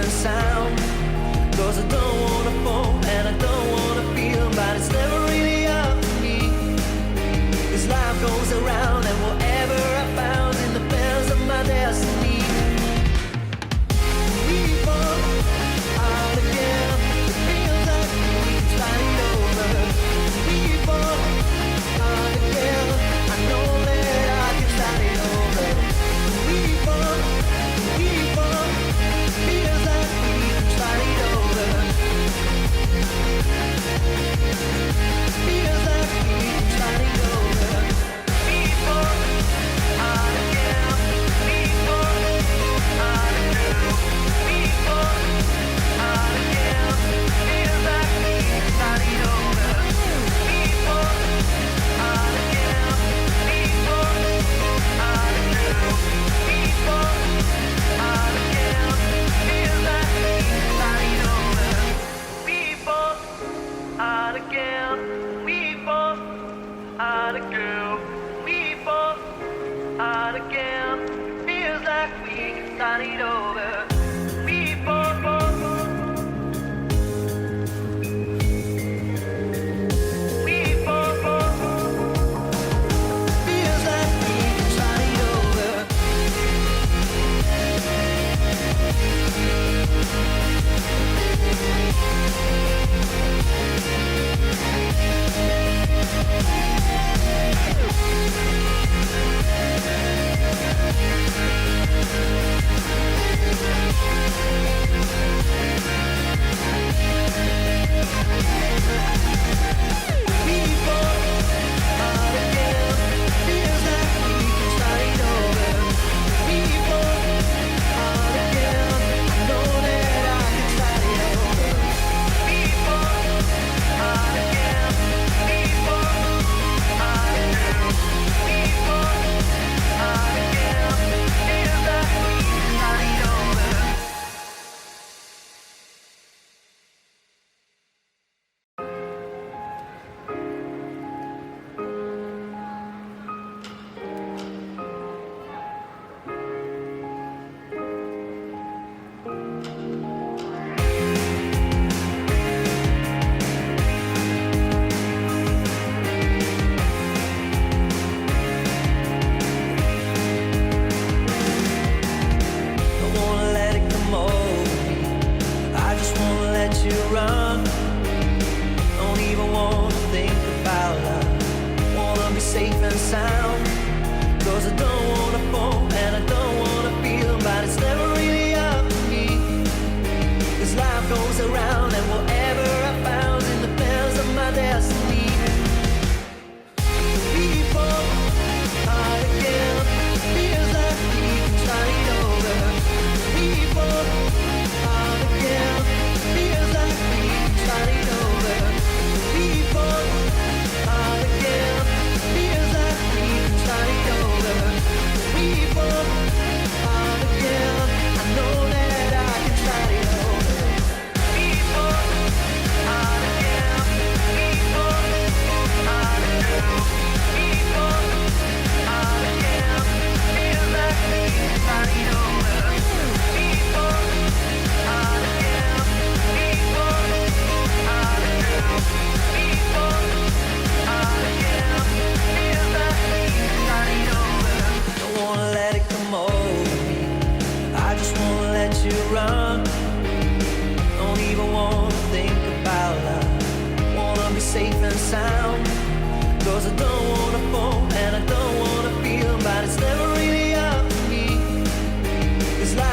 and sound. Cause I don't wanna fall and I don't wanna feel, but it's never really up to me. Cause life goes around and whatever I found in the bells of my destiny. We fall out again, it feels like we can start it over. We fall out again, I know that I can start it over. We fall, feels like we can start it over. Feels like we can start it over. We fall out again, we fall out again, we fall out again. Feels like we can start it over. We fall out again, we fall out again, we fall out again. Feels like we can start it over. We fall out again, we fall out again, we fall out again. Feels like we can start it over. We fall, we fall, feels like we can start it over. Safe and sound, cause I don't wanna fall